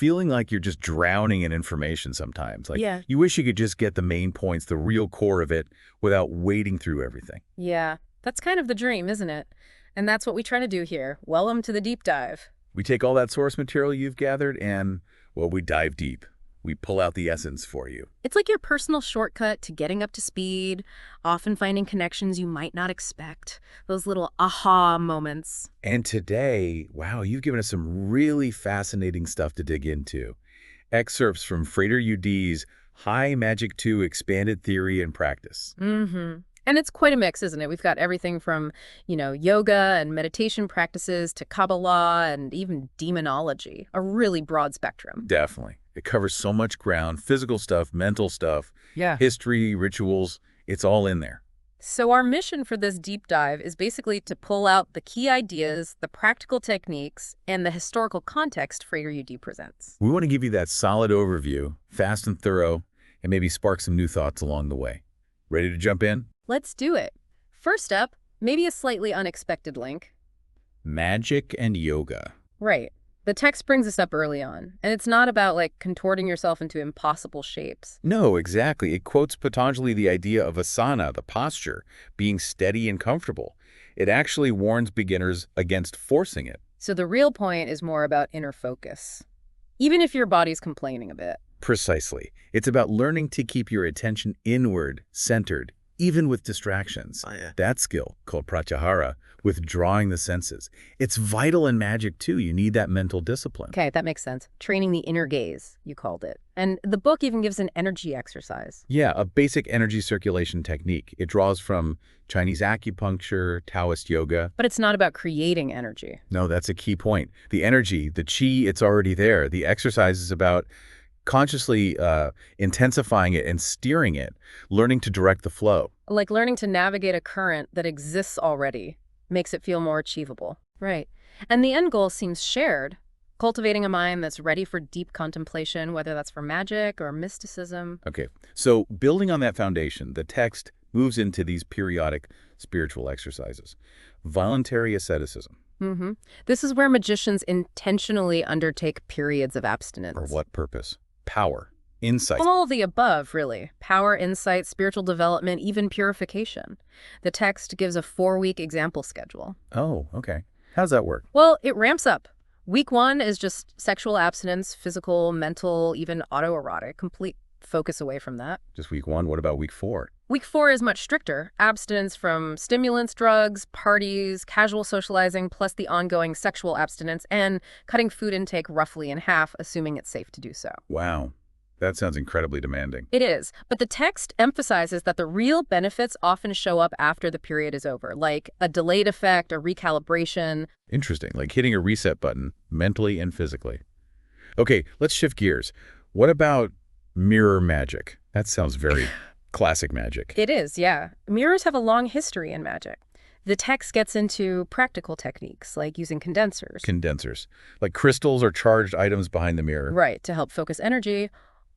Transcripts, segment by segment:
feeling like you're just drowning in information sometimes. Like, Yeah. you wish you could just get the main points, the real core of it, without wading through everything. Yeah, that's kind of the dream, isn't it? And that's what we try to do here. Welcome to the deep dive. We take all that source material you've gathered and, well, we dive deep. We pull out the essence for you. It's like your personal shortcut to getting up to speed, often finding connections you might not expect, those little aha moments. And today, wow, you've given us some really fascinating stuff to dig into. Excerpts from Frater U.D.'s High Magic 2 Expanded Theory and Practice. Mm-hmm. And it's quite a mix, isn't it? We've got everything from, yoga and meditation practices to Kabbalah and even demonology, a really broad spectrum. Definitely. It covers so much ground, physical stuff, mental stuff, Yeah. history, rituals, it's all in there. So our mission for this deep dive is basically to pull out the key ideas, the practical techniques, and the historical context Frater U.D. presents. We want to give you that solid overview, fast and thorough, and maybe spark some new thoughts along the way. Ready to jump in? Let's do it. First up, maybe a slightly unexpected link. Magic and yoga. Right. The text brings us up early on, and it's not about, contorting yourself into impossible shapes. No, exactly. It quotes Patanjali the idea of asana, the posture, being steady and comfortable. It actually warns beginners against forcing it. So the real point is more about inner focus, even if your body's complaining a bit. Precisely. It's about learning to keep your attention inward, centered, even with distractions. That skill, called pratyahara, withdrawing the senses. It's vital in magic, too. You need that mental discipline. Okay, that makes sense. Training the inner gaze, you called it. And the book even gives an energy exercise. Yeah, a basic energy circulation technique. It draws from Chinese acupuncture, Taoist yoga. But it's not about creating energy. No, that's a key point. The energy, the chi, it's already there. The exercise is about consciously intensifying it and steering it, learning to direct the flow. Like learning to navigate a current that exists already makes it feel more achievable. Right. And the end goal seems shared, cultivating a mind that's ready for deep contemplation, whether that's for magic or mysticism. Okay, so building on that foundation, the text moves into these periodic spiritual exercises. Voluntary asceticism. Mm-hmm. This is where magicians intentionally undertake periods of abstinence. For what purpose? Power, insight. All of the above, really. Power, insight, spiritual development, even purification. The text gives a 4-week example schedule. Oh, okay. How does that work? Well, it ramps up. Week 1 is just sexual abstinence, physical, mental, even autoerotic, complete focus away from that. Just week 1. What about week 4? Week 4 is much stricter. Abstinence from stimulants, drugs, parties, casual socializing, plus the ongoing sexual abstinence, and cutting food intake roughly in half, assuming it's safe to do so. Wow. That sounds incredibly demanding. It is, but the text emphasizes that the real benefits often show up after the period is over, like a delayed effect, a recalibration. Interesting, like hitting a reset button, mentally and physically. Okay, let's shift gears. What about mirror magic? That sounds very classic magic. It is, yeah. Mirrors have a long history in magic. The text gets into practical techniques, like using condensers. Condensers. Like crystals or charged items behind the mirror. Right, to help focus energy.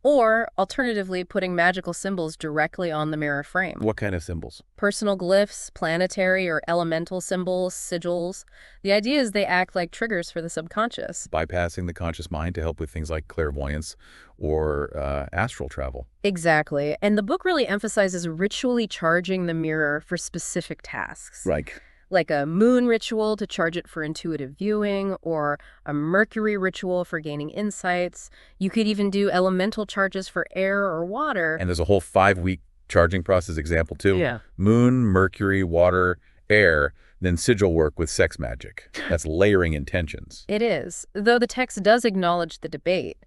Or, alternatively, putting magical symbols directly on the mirror frame. What kind of symbols? Personal glyphs, planetary or elemental symbols, sigils. The idea is they act like triggers for the subconscious. Bypassing the conscious mind to help with things like clairvoyance or astral travel. Exactly. And the book really emphasizes ritually charging the mirror for specific tasks. Right. Like a moon ritual to charge it for intuitive viewing, or a Mercury ritual for gaining insights. You could even do elemental charges for air or water. And there's a whole 5-week charging process example, too. Yeah. Moon, Mercury, water, air, then sigil work with sex magic. That's layering intentions. It is, though the text does acknowledge the debate.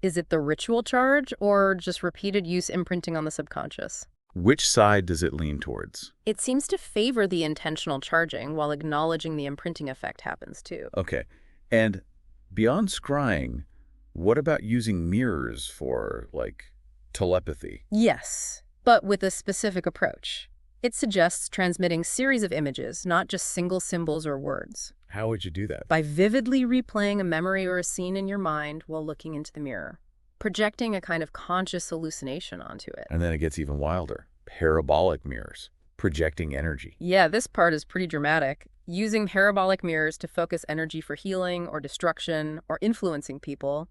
Is it the ritual charge or just repeated use imprinting on the subconscious? Which side does it lean towards? It seems to favor the intentional charging while acknowledging the imprinting effect happens too. Okay. And beyond scrying, what about using mirrors for, like, telepathy? Yes, but with a specific approach. It suggests transmitting series of images, not just single symbols or words. How would you do that? By vividly replaying a memory or a scene in your mind while looking into the mirror, projecting a kind of conscious hallucination onto it. And then it gets even wilder. Parabolic mirrors, projecting energy. Yeah, this part is pretty dramatic. Using parabolic mirrors to focus energy for healing or destruction or influencing people.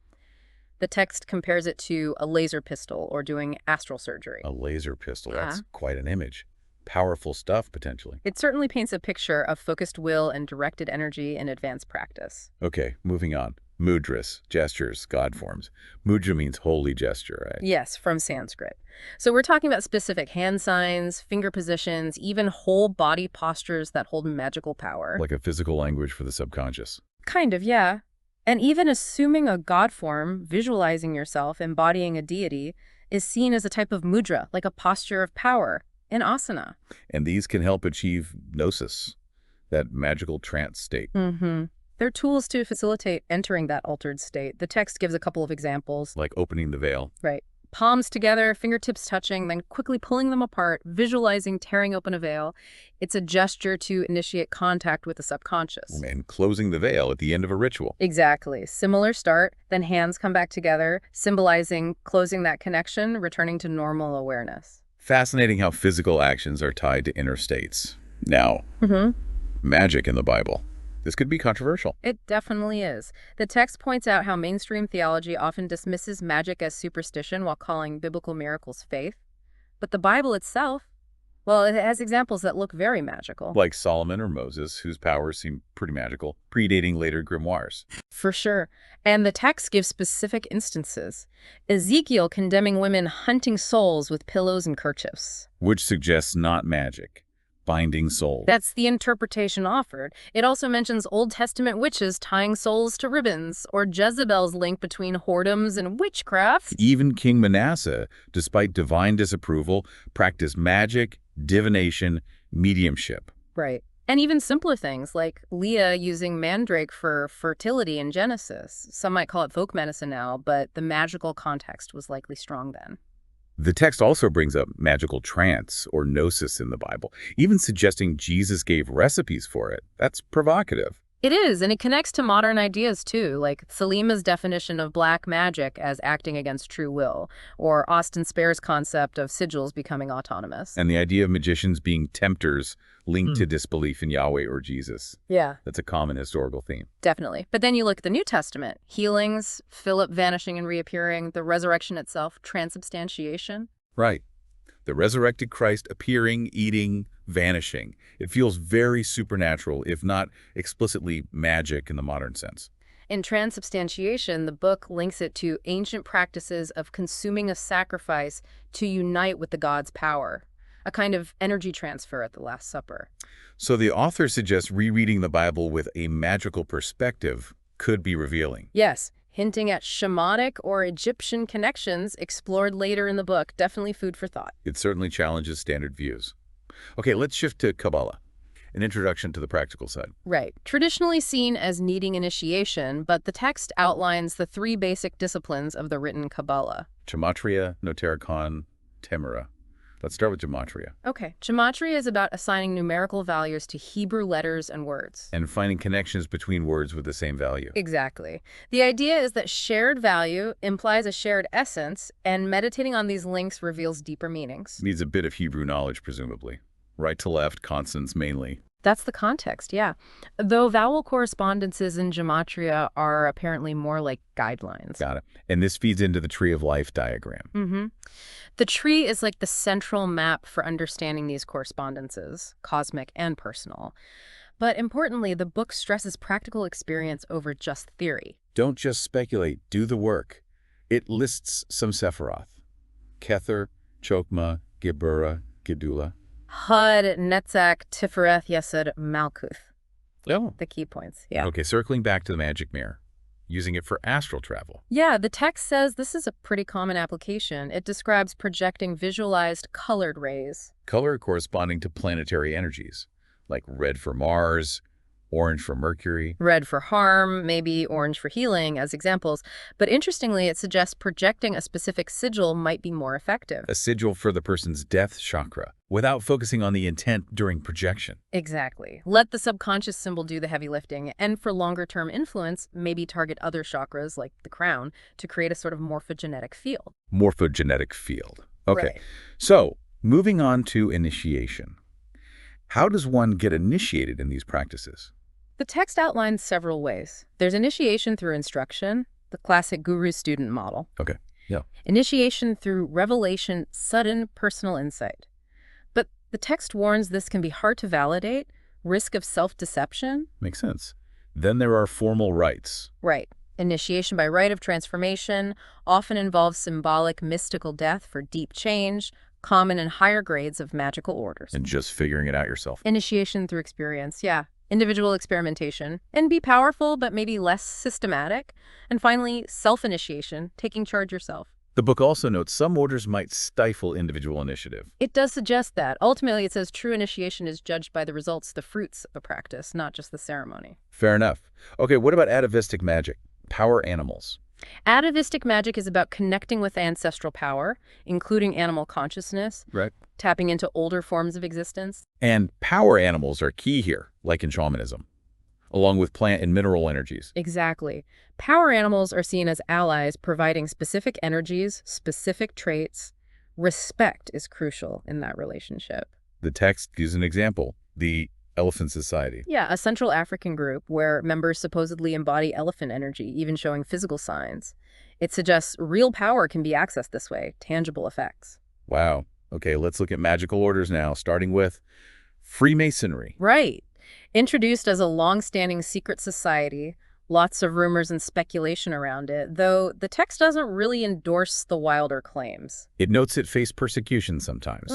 The text compares it to a laser pistol or doing astral surgery. A laser pistol, that's quite an image. Powerful stuff, potentially. It certainly paints a picture of focused will and directed energy in advanced practice. Okay, moving on. Mudras, gestures, god forms. Mudra means holy gesture, right? Yes, from Sanskrit. So we're talking about specific hand signs, finger positions, even whole body postures that hold magical power. Like a physical language for the subconscious. Kind of, yeah. And even assuming a god form, visualizing yourself embodying a deity, is seen as a type of mudra, like a posture of power, an asana. And these can help achieve gnosis, that magical trance state. They're tools to facilitate entering that altered state. The text gives a couple of examples. Like opening the veil. Right. Palms together, fingertips touching, then quickly pulling them apart, visualizing tearing open a veil. It's a gesture to initiate contact with the subconscious. And closing the veil at the end of a ritual. Exactly. Similar start, then hands come back together, symbolizing closing that connection, returning to normal awareness. Fascinating how physical actions are tied to inner states. Now, magic in the Bible. This could be controversial. It definitely is. The text points out how mainstream theology often dismisses magic as superstition while calling biblical miracles faith. But the Bible itself, well, it has examples that look very magical. Like Solomon or Moses, whose powers seem pretty magical, predating later grimoires. For sure. And the text gives specific instances. Ezekiel condemning women hunting souls with pillows and kerchiefs. Which suggests not magic. Binding souls. That's the interpretation offered. It also mentions Old Testament witches tying souls to ribbons, or Jezebel's link between whoredoms and witchcraft. Even King Manasseh, despite divine disapproval, practiced magic, divination, mediumship. Right. And even simpler things like Leah using mandrake for fertility in Genesis. Some might call it folk medicine now, but the magical context was likely strong then. The text also brings up magical trance or gnosis in the Bible, even suggesting Jesus gave recipes for it. That's provocative. It is, and it connects to modern ideas too, like Salima's definition of black magic as acting against true will, or Austin Spare's concept of sigils becoming autonomous. And the idea of magicians being tempters linked to disbelief in Yahweh or Jesus. Yeah. That's a common historical theme. Definitely. But then you look at the New Testament, healings, Philip vanishing and reappearing, the resurrection itself, transubstantiation. Right. The resurrected Christ appearing, eating, vanishing. It feels very supernatural, if not explicitly magic in the modern sense. In transubstantiation, the book links it to ancient practices of consuming a sacrifice to unite with the God's power, a kind of energy transfer at the Last Supper. So the author suggests rereading the Bible with a magical perspective could be revealing. Yes, hinting at shamanic or Egyptian connections explored later in the book. Definitely food for thought. It certainly challenges standard views. Okay, let's shift to Kabbalah, an introduction to the practical side. Right. Traditionally seen as needing initiation, but the text outlines the three basic disciplines of the written Kabbalah. Gematria, Notarikon, Temura. Let's start with Gematria. Okay. Gematria is about assigning numerical values to Hebrew letters and words. And finding connections between words with the same value. Exactly. The idea is that shared value implies a shared essence, and meditating on these links reveals deeper meanings. Needs a bit of Hebrew knowledge, presumably. Right to left, consonants mainly. That's the context, yeah. Though vowel correspondences in Gematria are apparently more like guidelines. Got it. And this feeds into the tree of life diagram. The tree is like the central map for understanding these correspondences, cosmic and personal. But importantly, the book stresses practical experience over just theory. Don't just speculate, do the work. It lists some Sephiroth. Kether, Chokmah, Geburah, Gedula. Hud, Netzach, Tifereth, Yesod, Malkuth. Oh. The key points, yeah. Okay, circling back to the magic mirror, using it for astral travel. Yeah, the text says this is a pretty common application. It describes projecting visualized colored rays. Color corresponding to planetary energies, like red for Mars, orange for Mercury. Red for harm, maybe orange for healing as examples. But interestingly, it suggests projecting a specific sigil might be more effective. A sigil for the person's death chakra, without focusing on the intent during projection. Exactly. Let the subconscious symbol do the heavy lifting, and for longer-term influence, maybe target other chakras, like the crown, to create a sort of morphogenetic field. Morphogenetic field. Okay, Right. So moving on to initiation. How does one get initiated in these practices? The text outlines several ways. There's initiation through instruction, the classic guru-student model. Okay, yeah. Initiation through revelation, sudden personal insight. But the text warns this can be hard to validate, risk of self-deception. Makes sense. Then there are formal rites. Right. Initiation by rite of transformation often involves symbolic mystical death for deep change, common in higher grades of magical orders. And just figuring it out yourself. Initiation through experience, yeah. Individual experimentation. And be powerful, but maybe less systematic. And finally, self-initiation, taking charge yourself. The book also notes some orders might stifle individual initiative. It does suggest that. Ultimately, it says true initiation is judged by the results, the fruits of a practice, not just the ceremony. Fair enough. Okay, what about atavistic magic? Power animals. Atavistic magic is about connecting with ancestral power, including animal consciousness, Right. tapping into older forms of existence. And power animals are key here, like in shamanism, along with plant and mineral energies. Exactly. Power animals are seen as allies providing specific energies, specific traits. Respect is crucial in that relationship. The text gives an example, the Elephant Society. Yeah, a Central African group where members supposedly embody elephant energy, even showing physical signs. It suggests real power can be accessed this way, tangible effects. Wow. Okay, let's look at magical orders now, starting with Freemasonry. Right. Introduced as a long-standing secret society, lots of rumors and speculation around it, though the text doesn't really endorse the wilder claims. It notes it faced persecution sometimes.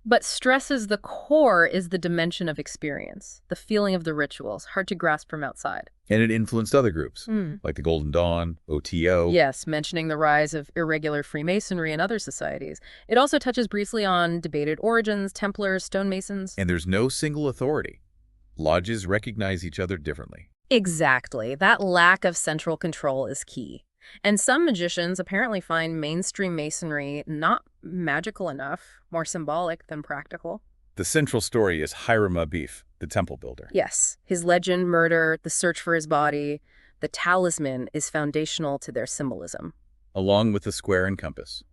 But stresses the core is the dimension of experience, the feeling of the rituals, hard to grasp from outside. And it influenced other groups, like the Golden Dawn, OTO. Yes, mentioning the rise of irregular Freemasonry and other societies. It also touches briefly on debated origins, Templars, stonemasons. And there's no single authority. Lodges recognize each other differently. Exactly. That lack of central control is key. And some magicians apparently find mainstream masonry not magical enough, more symbolic than practical. The central story is Hiram Abif, the temple builder. Yes, his legend, murder, the search for his body, the talisman is foundational to their symbolism. Along with the square and compass.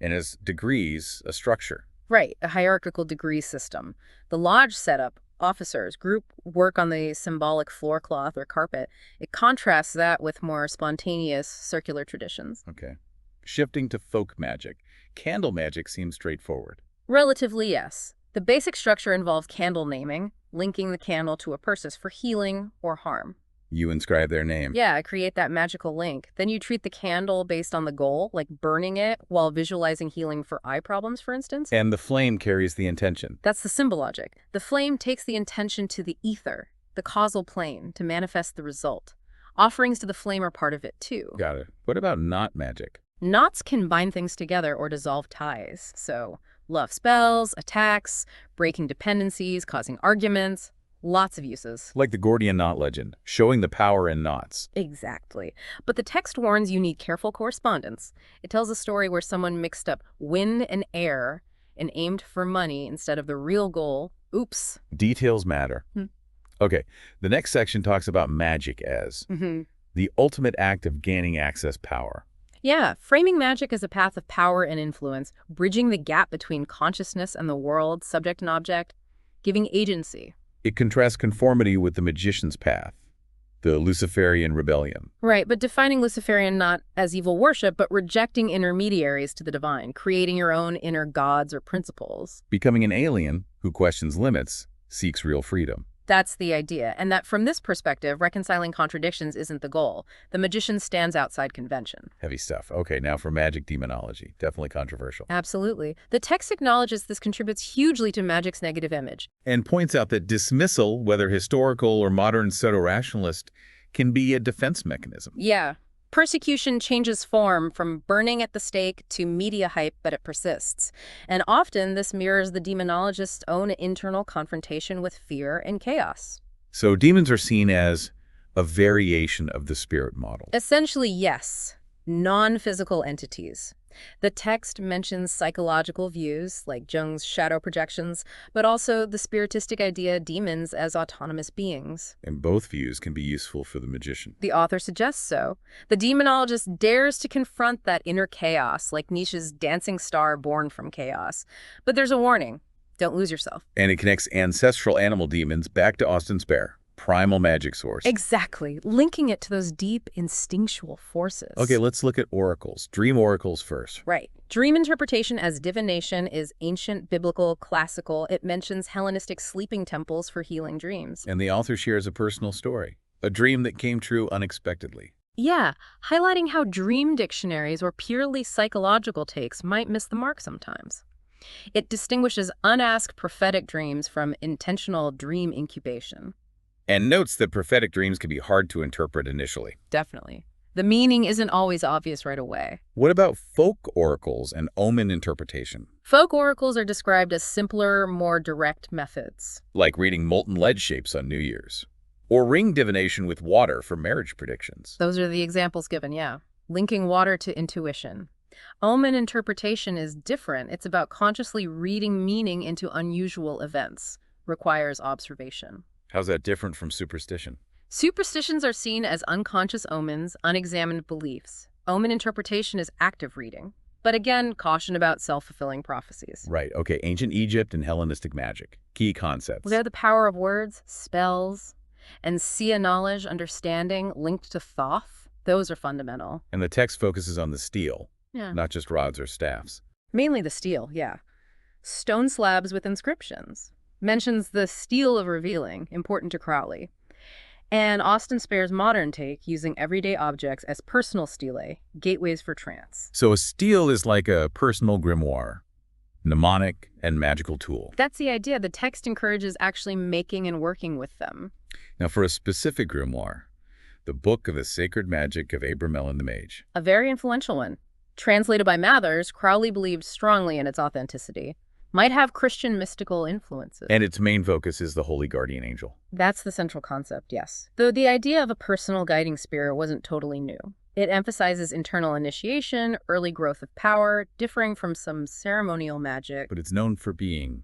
And as degrees, a structure. Right, a hierarchical degree system. The lodge setup, officers, group work on the symbolic floor cloth or carpet. It contrasts that with more spontaneous circular traditions. Okay. Shifting to folk magic. Candle magic seems straightforward. Relatively, yes. The basic structure involves candle naming, linking the candle to a purpose for healing or harm. You inscribe their name. Yeah, create that magical link. Then you treat the candle based on the goal, like burning it while visualizing healing for eye problems, for instance. And the flame carries the intention. That's the symbol logic. The flame takes the intention to the ether, the causal plane, to manifest the result. Offerings to the flame are part of it, too. Got it. What about knot magic? Knots can bind things together or dissolve ties. So, love spells, attacks, breaking dependencies, causing arguments. Lots of uses. Like the Gordian knot legend, showing the power in knots. Exactly. But the text warns you need careful correspondence. It tells a story where someone mixed up wind and air and aimed for money instead of the real goal. Oops. Details matter. Okay, the next section talks about magic as the ultimate act of gaining access power. Yeah, framing magic as a path of power and influence, bridging the gap between consciousness and the world, subject and object, giving agency. It contrasts conformity with the magician's path, the Luciferian rebellion. Right, but defining Luciferian not as evil worship, but rejecting intermediaries to the divine, creating your own inner gods or principles. Becoming an alien who questions limits, seeks real freedom. That's the idea, and that from this perspective, reconciling contradictions isn't the goal. The magician stands outside convention. Heavy stuff. Okay, now for magic demonology. Definitely controversial. Absolutely. The text acknowledges this contributes hugely to magic's negative image. And points out that dismissal, whether historical or modern pseudo-rationalist, can be a defense mechanism. Yeah. Persecution changes form from burning at the stake to media hype, but it persists. And often this mirrors the demonologist's own internal confrontation with fear and chaos. So demons are seen as a variation of the spirit model. Essentially, yes. Non-physical entities. The text mentions psychological views, like Jung's shadow projections, but also the spiritistic idea of demons as autonomous beings. And both views can be useful for the magician. The author suggests so. The demonologist dares to confront that inner chaos, like Nietzsche's dancing star born from chaos. But there's a warning. Don't lose yourself. And it connects ancestral animal demons back to Austin's bear. Primal magic source. Exactly, linking it to those deep instinctual forces. Okay, let's look at oracles. Dream oracles first. Right. Dream interpretation as divination is ancient, biblical, classical. It mentions Hellenistic sleeping temples for healing dreams. And the author shares a personal story, a dream that came true unexpectedly. Yeah, highlighting how dream dictionaries or purely psychological takes might miss the mark sometimes. It distinguishes unasked prophetic dreams from intentional dream incubation. And notes that prophetic dreams can be hard to interpret initially. Definitely. The meaning isn't always obvious right away. What about folk oracles and omen interpretation? Folk oracles are described as simpler, more direct methods. Like reading molten lead shapes on New Year's. Or ring divination with water for marriage predictions. Those are the examples given, yeah. Linking water to intuition. Omen interpretation is different. It's about consciously reading meaning into unusual events. Requires observation. How's that different from superstition? Superstitions are seen as unconscious omens, unexamined beliefs. Omen interpretation is active reading. But again, caution about self-fulfilling prophecies. Right, okay, ancient Egypt and Hellenistic magic. Key concepts. They're the power of words, spells, and Sia knowledge, understanding, linked to Thoth. Those are fundamental. And the text focuses on the steel, Yeah. not just rods or staffs. Mainly the steel, yeah. Stone slabs with inscriptions. Mentions the steel of revealing, important to Crowley. And Austen Spare's modern take, using everyday objects as personal stelae, gateways for trance. So a steel is like a personal grimoire, mnemonic and magical tool. That's the idea. The text encourages actually making and working with them. Now for a specific grimoire, the Book of the Sacred Magic of Abramelin the Mage. A very influential one. Translated by Mathers, Crowley believed strongly in its authenticity. Might have Christian mystical influences. And its main focus is the Holy Guardian Angel. That's the central concept, yes. Though the idea of a personal guiding spirit wasn't totally new. It emphasizes internal initiation, early growth of power, differing from some ceremonial magic. But it's known for being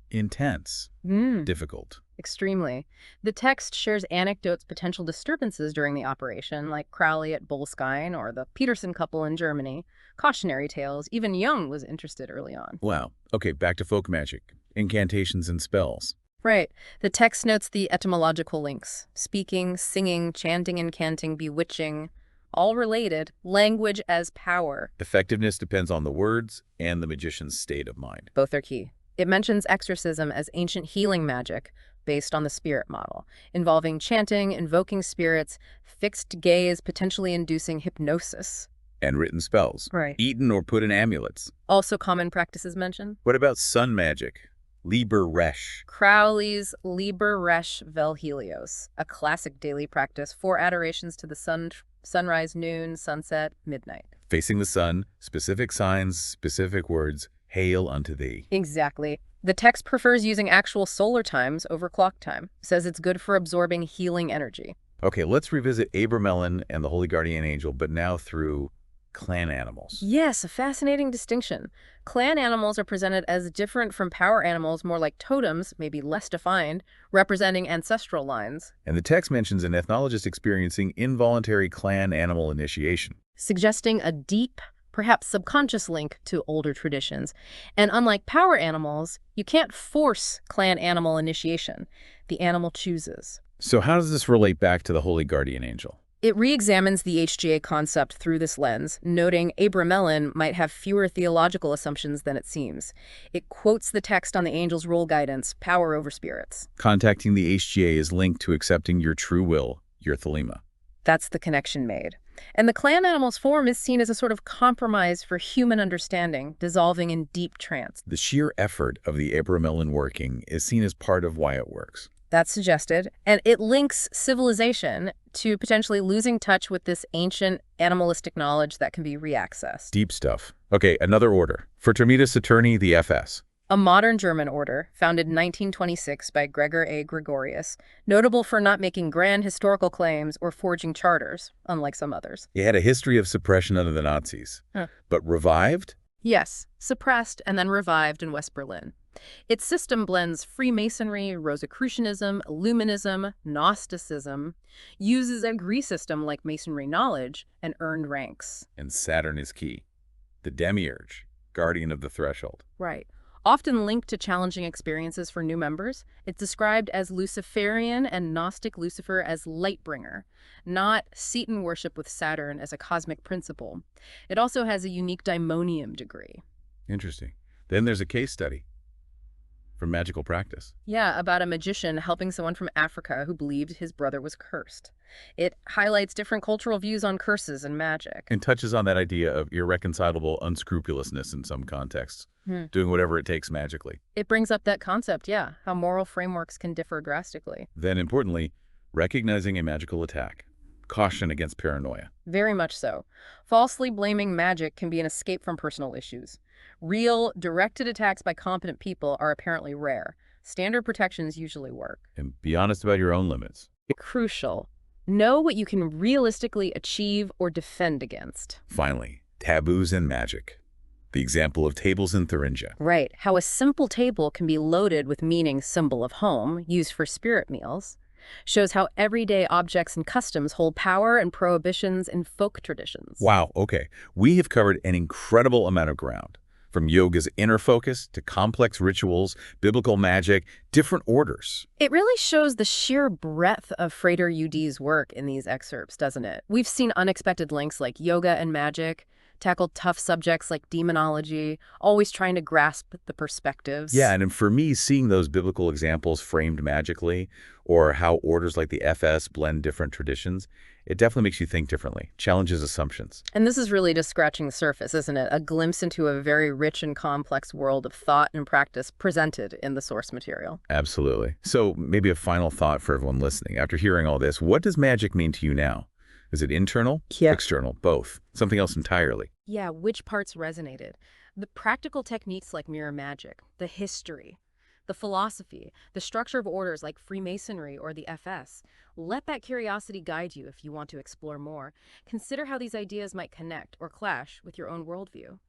intense, difficult. Extremely. The text shares anecdotes, potential disturbances during the operation, like Crowley at Boleskine or the Peterson couple in Germany. Cautionary tales. Even Jung was interested early on. Wow. Okay, back to folk magic. Incantations and spells. Right. The text notes the etymological links. Speaking, singing, chanting, incanting, bewitching. All related. Language as power. Effectiveness depends on the words and the magician's state of mind. Both are key. It mentions exorcism as ancient healing magic, based on the spirit model, involving chanting, invoking spirits, fixed gaze, potentially inducing hypnosis. And written spells. Right. Eaten or put in amulets. Also common practices mentioned. What about sun magic? Liber Resh. Crowley's Liber Resh Vel Helios, a classic daily practice, 4 adorations to the sun, sunrise, noon, sunset, midnight. Facing the sun, specific signs, specific words, hail unto thee. Exactly. The text prefers using actual solar times over clock time. Says it's good for absorbing healing energy. Okay, let's revisit Abramelin and the Holy Guardian Angel, but now through clan animals. Yes, a fascinating distinction. Clan animals are presented as different from power animals, more like totems, maybe less defined, representing ancestral lines. And the text mentions an ethnologist experiencing involuntary clan animal initiation. Suggesting a deep, perhaps subconscious link to older traditions. And unlike power animals, you can't force clan animal initiation. The animal chooses. So how does this relate back to the Holy Guardian Angel? It re-examines the HGA concept through this lens, noting Abramelin might have fewer theological assumptions than it seems. It quotes the text on the angel's role guidance, power over spirits. Contacting the HGA is linked to accepting your true will, your thelema. That's the connection made. And the clan animal's form is seen as a sort of compromise for human understanding, dissolving in deep trance. The sheer effort of the Abramelin working is seen as part of why it works. That's suggested, and it links civilization to potentially losing touch with this ancient animalistic knowledge that can be reaccessed. Deep stuff. Okay, another order. Frater U.D, the FS. A modern German order, founded in 1926 by Gregor A. Gregorius, notable for not making grand historical claims or forging charters, unlike some others. It had a history of suppression under the Nazis, but revived? Yes, suppressed and then revived in West Berlin. Its system blends Freemasonry, Rosicrucianism, Illuminism, Gnosticism, uses a degree system like Masonry knowledge, and earned ranks. And Saturn is key. The demiurge, guardian of the threshold. Right. Often linked to challenging experiences for new members, it's described as Luciferian and Gnostic Lucifer as Lightbringer, not Satan worship with Saturn as a cosmic principle. It also has a unique daimonium degree. Interesting. Then there's a case study from magical practice. Yeah, about a magician helping someone from Africa who believed his brother was cursed. It highlights different cultural views on curses and magic. And touches on that idea of irreconcilable unscrupulousness in some contexts, doing whatever it takes magically. It brings up that concept, yeah, how moral frameworks can differ drastically. Then, importantly, recognizing a magical attack. Caution against paranoia. Very much so. Falsely blaming magic can be an escape from personal issues. Real, directed attacks by competent people are apparently rare. Standard protections usually work. And be honest about your own limits. Crucial. Know what you can realistically achieve or defend against. Finally, taboos and magic. The example of tables in Thuringia. Right. How a simple table can be loaded with meaning symbol of home, used for spirit meals, shows how everyday objects and customs hold power and prohibitions in folk traditions. Wow, okay. We have covered an incredible amount of ground. From yoga's inner focus to complex rituals, biblical magic, different orders. It really shows the sheer breadth of Frater U.D.'s work in these excerpts, doesn't it? We've seen unexpected links like yoga and magic, tackled tough subjects like demonology, always trying to grasp the perspectives. Yeah, and for me, seeing those biblical examples framed magically, or how orders like the FS blend different traditions, it definitely makes you think differently, challenges assumptions. And this is really just scratching the surface, isn't it? A glimpse into a very rich and complex world of thought and practice presented in the source material. Absolutely. So maybe a final thought for everyone listening. After hearing all this, what does magic mean to you now? Is it internal? Yeah. External? Both? Something else entirely? Yeah, which parts resonated? The practical techniques like mirror magic, the history, the philosophy, the structure of orders like Freemasonry or the FS. Let that curiosity guide you if you want to explore more. Consider how these ideas might connect or clash with your own worldview.